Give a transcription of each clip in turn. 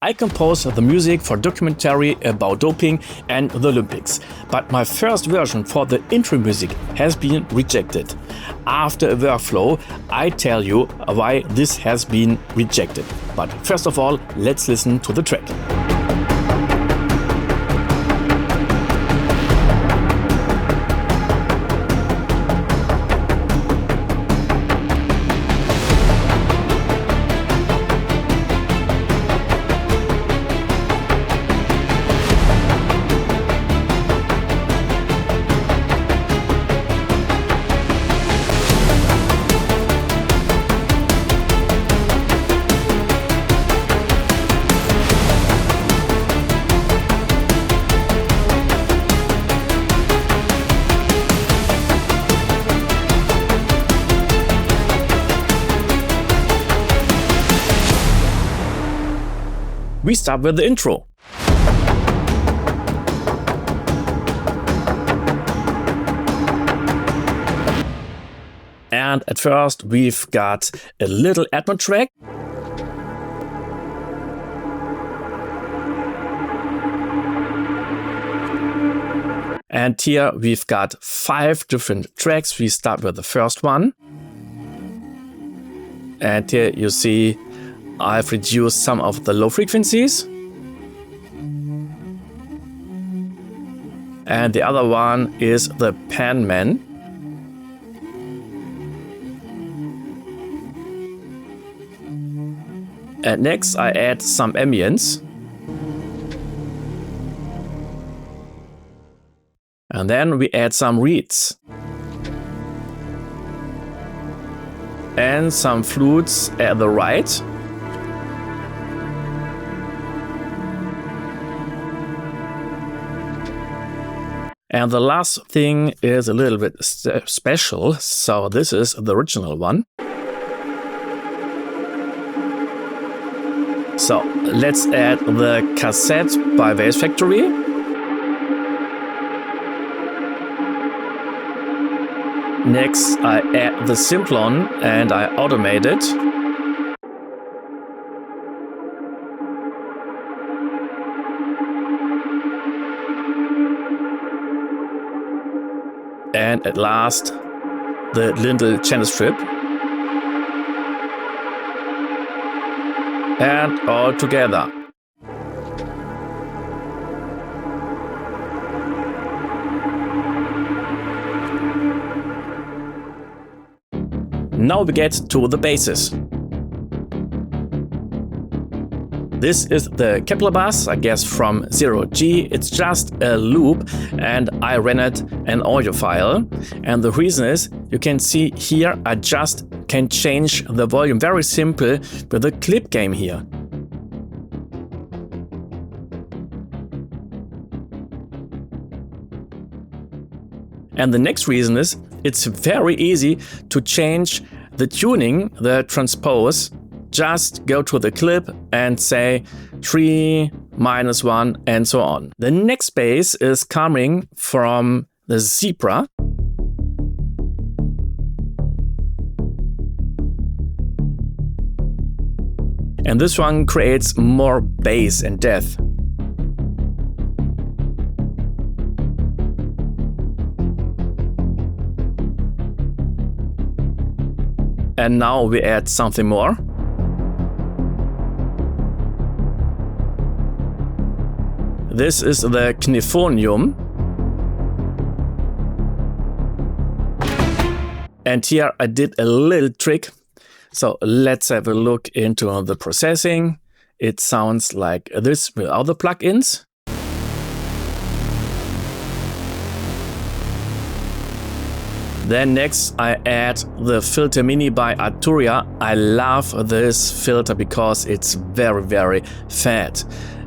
I composed the music for a documentary about doping and the Olympics. But my first version for the intro music has been rejected. After a workflow, I tell you why this has been rejected. But first of all, let's listen to the track. We start with the intro. And at first we've got a little Atmo track. And here we've got 5 different tracks. We start with the first one. And here you see I've reduced some of the low frequencies. And the other one is the Pan Man. And next I add some ambience. And then we add some reeds. And some flutes at the right. And the last thing is a little bit special, so this is the original one. So let's add the cassette by Bass Factory. Next I add the Simplon and I automate it. And at last, the little channel strip. And all together. Now we get to the basses. This is the Kepler bass, I guess from 0G. It's just a loop and I ran it an audio file. And the reason is, you can see here I just can change the volume very simple with the clip game here. And the next reason is, it's very easy to change the tuning, the transpose. Just go to the clip and say 3, -1 and so on. The next bass is coming from the Zebra. And this one creates more bass and depth. And now we add something more. This is the Kniphonium. And here I did a little trick. So let's have a look into the processing. It sounds like this without the plugins. Then next I add the Filter Mini by Arturia. I love this filter because it's very, very fat.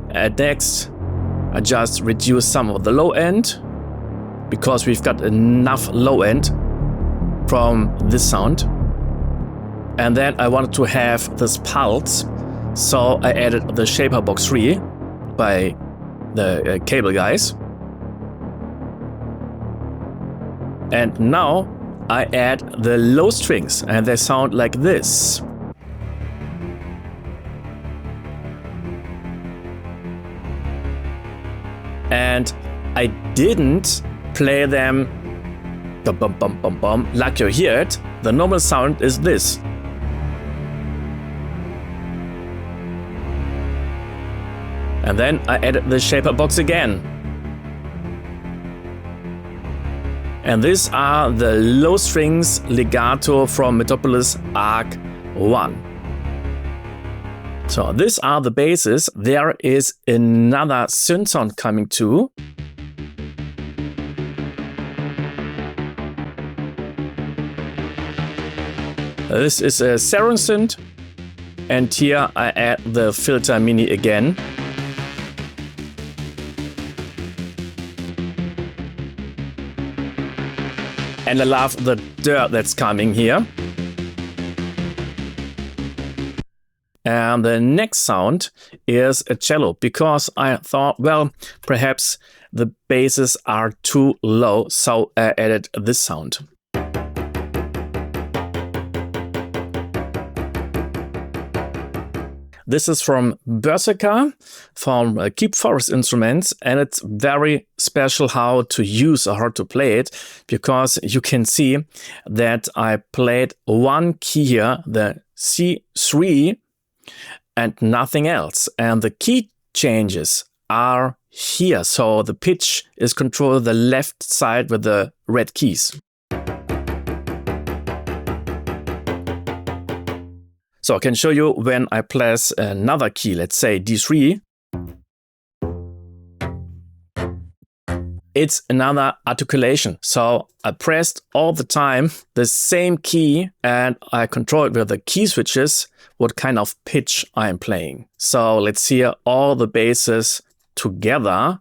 And next I just reduce some of the low end because we've got enough low end from this sound. And then I wanted to have this pulse, so I added the Shaper Box 3 by the Cable guys. And now I add the low strings and they sound like this. and I didn't play them bum, bum, bum, bum, bum, like you hear it. The normal sound is this. And then I added the shaper box again. And these are the low strings legato from Metropolis Arc 1. So these are the basses. There is another synth sound coming too. This is a Cello synth, and here I add the filter mini again. And I love the dirt that's coming here. And the next sound is a cello, because I thought, well, perhaps the basses are too low, so I added this sound. This is from Berserker, from Keep Forest Instruments, and it's very special how to use or how to play it, because you can see that I played one key here, the C3, and nothing else. And the key changes are here, so the pitch is controlled the left side with the red keys. So I can show you when I press another key, let's say D3. It's another articulation. So I pressed all the time the same key, and I control it with the key switches what kind of pitch I'm playing. So let's hear all the basses together.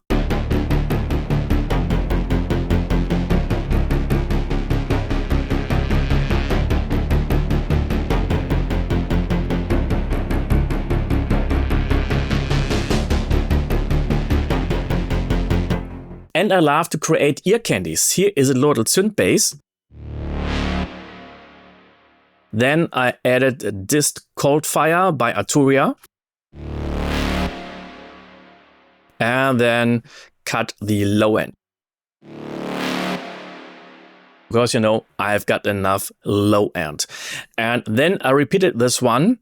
And I love to create ear candies. Here is a little synth bass. Then I added a disc Cold Fire by Arturia. And then cut the low end. Because, you know, I've got enough low end. And then I repeated this one.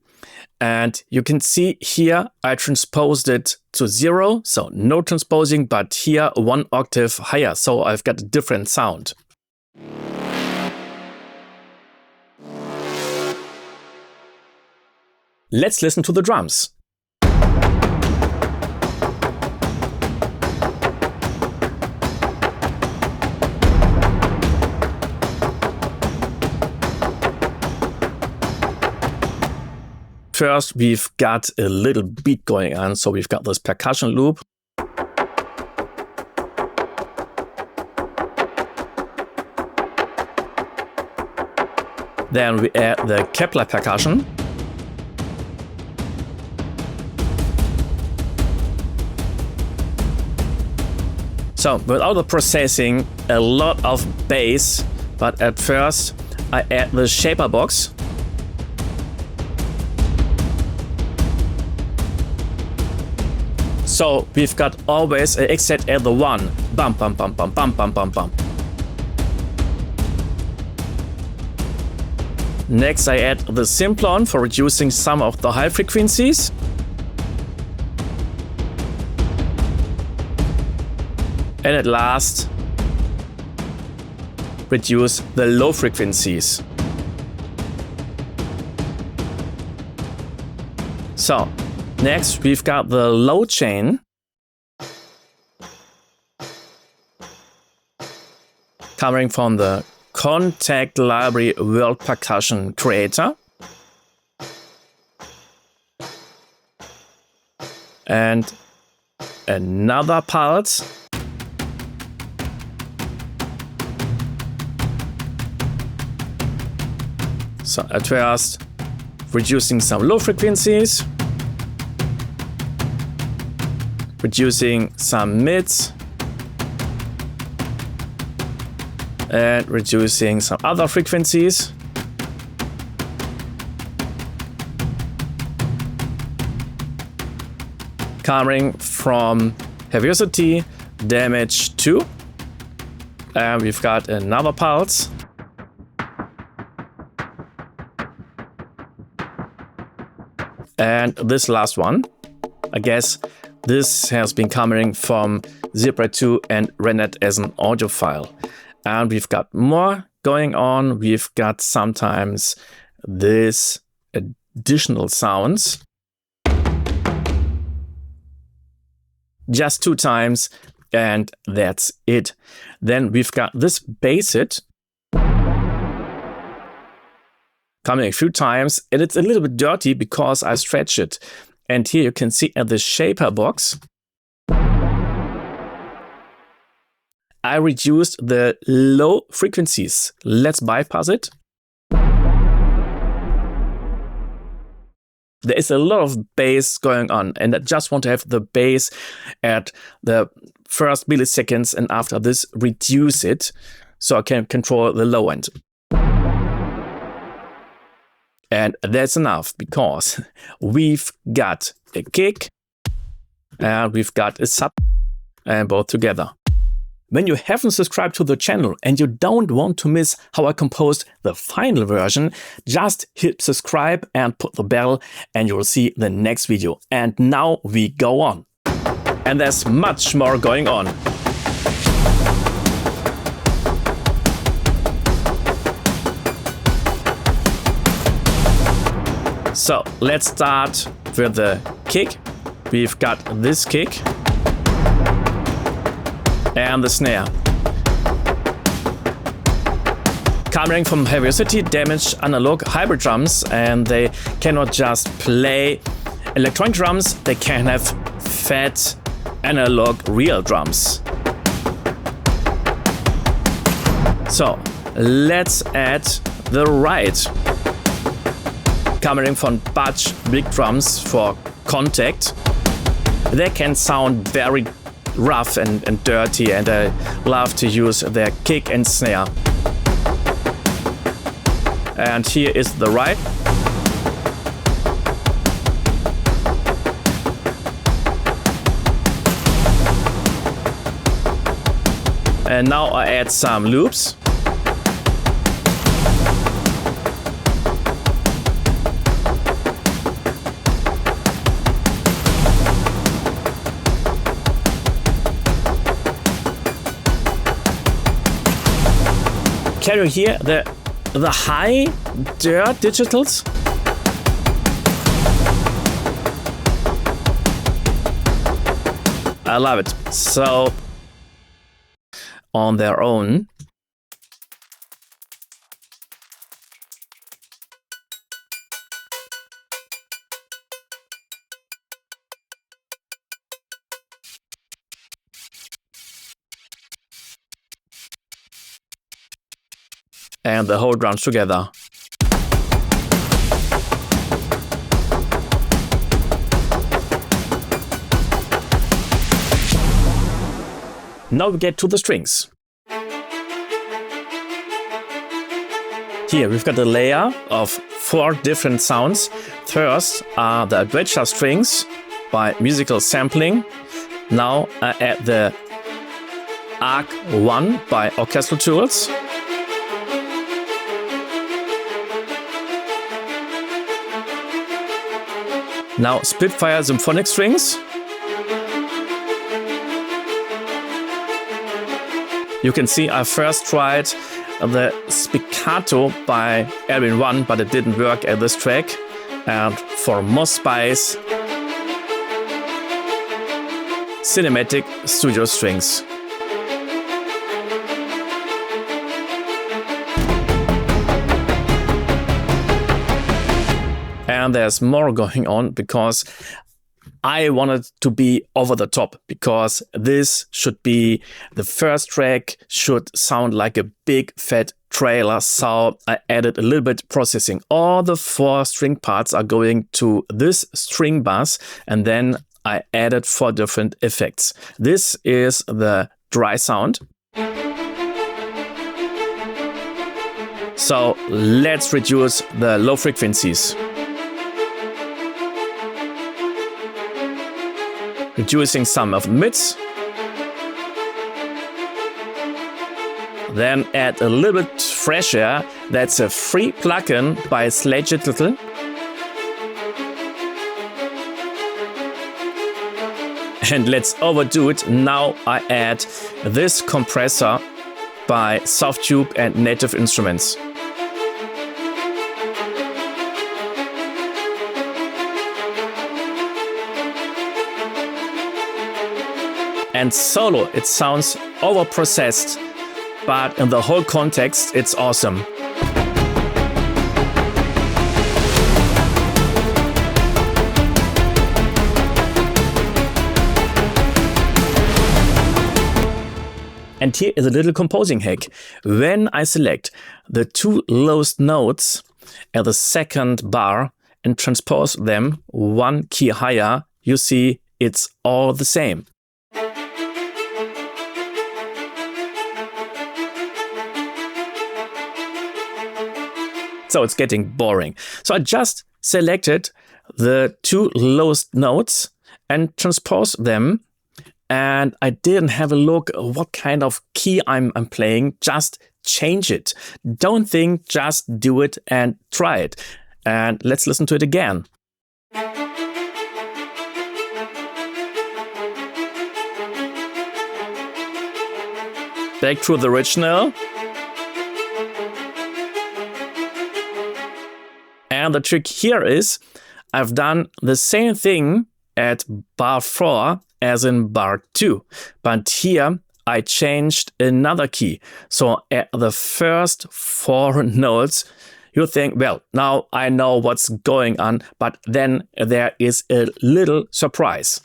And you can see here I transposed it to 0, so no transposing, but here 1 octave higher, so I've got a different sound. Let's listen to the drums. First, we've got a little beat going on, so we've got this percussion loop. Then we add the Kepler percussion. So without the processing, a lot of bass, but at first I add the shaper box. So we've got always an exit at the 1. Bum, bum, bum, bum, bum, bum, bum, bum. Next I add the Simplon for reducing some of the high frequencies. And at last, reduce the low frequencies. So, next we've got the low chain. Coming from the Contact Library World Percussion Creator. And another pulse. So at first, reducing some low frequencies, reducing some mids, and reducing some other frequencies. Coming from heaviosity, damage 2. And we've got another pulse. And this last one, I guess this has been coming from Zebra 2 and rendered as an audio file. And we've got more going on. We've got sometimes this additional sounds. Just 2 times, and that's it. Then we've got this bass hit coming a few times, and it's a little bit dirty because I stretch it. And here you can see at the shaper box, I reduced the low frequencies. Let's bypass it. There is a lot of bass going on, and I just want to have the bass at the first milliseconds, and after this reduce it so I can control the low end. And that's enough, because we've got a kick and we've got a sub, and both together. When you haven't subscribed to the channel and you don't want to miss how I composed the final version, just hit subscribe and put the bell, and you will see the next video. And now we go on. And there's much more going on. So let's start with the kick. We've got this kick and the snare. Coming from Heaviosity, damaged analog hybrid drums, and they cannot just play electronic drums, they can have fat analog real drums. So let's add the ride. Coming from Budge big drums for contact. They can sound very rough and dirty, and I love to use their kick and snare. And here is the ride. And now I add some loops. Can you hear the high dirt digitals? I love it. So on their own, and the whole drums together. Now we get to the strings. Here we've got a layer of 4 different sounds. First are the Orchestra strings by musical sampling. Now I add the Arc 1 by Orchestra tools. Now Spitfire symphonic strings. You can see I first tried the Spiccato by Erwin 1, but it didn't work at this track. And for more spice, Cinematic Studio strings. And there's more going on because I wanted to be over the top, because this should be the first track, should sound like a big fat trailer. So I added a little bit processing. All the 4 string parts are going to this string bass, and then I added 4 different effects. This is the dry sound. So let's reduce the low frequencies. Reducing some of the mids. Then add a little bit fresh air. That's a free plugin by Slade Little. And let's overdo it. Now I add this compressor by Softtube and Native Instruments. And solo, it sounds overprocessed, but in the whole context, it's awesome. And here is a little composing hack. When I select the two lowest notes at the second bar and transpose them one key higher, you see it's all the same. So it's getting boring. So I just selected the two lowest notes and transpose them. And I didn't have a look what kind of key I'm playing. Just change it. Don't think, just do it and try it. And let's listen to it again. Back to the original. And the trick here is I've done the same thing at bar 4 as in bar 2, but here I changed another key. So at the first 4 notes, you think, well, now I know what's going on, but then there is a little surprise.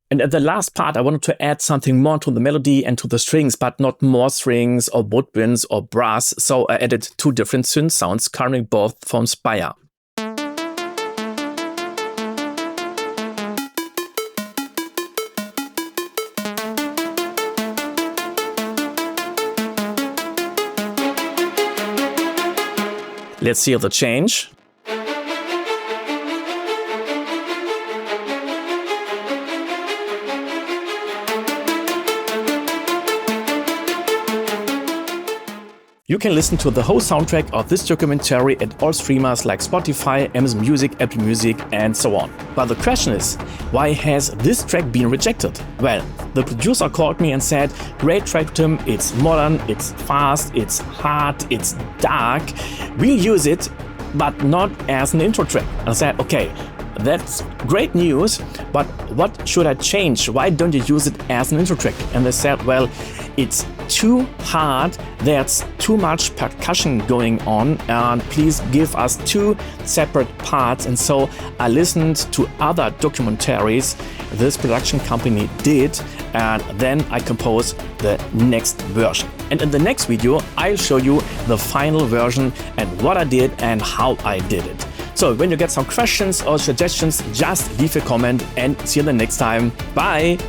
And at the last part, I wanted to add something more to the melody and to the strings, but not more strings or woodwinds or brass. So I added 2 different synth sounds coming both from Spire. Let's hear the change. You can listen to the whole soundtrack of this documentary at all streamers like Spotify, Amazon Music, Apple Music, and so on. But the question is, why has this track been rejected? Well, the producer called me and said, great track, Tim, it's modern, it's fast, it's hard, it's dark. We'll use it, but not as an intro track. And I said, okay, that's great news, but what should I change? Why don't you use it as an intro track? And they said, well, it's too hard, there's too much percussion going on, and please give us 2 separate parts. And so I listened to other documentaries this production company did, and then I composed the next version. And in the next video, I'll show you the final version and what I did and how I did it. So when you get some questions or suggestions, just leave a comment and see you the next time. Bye!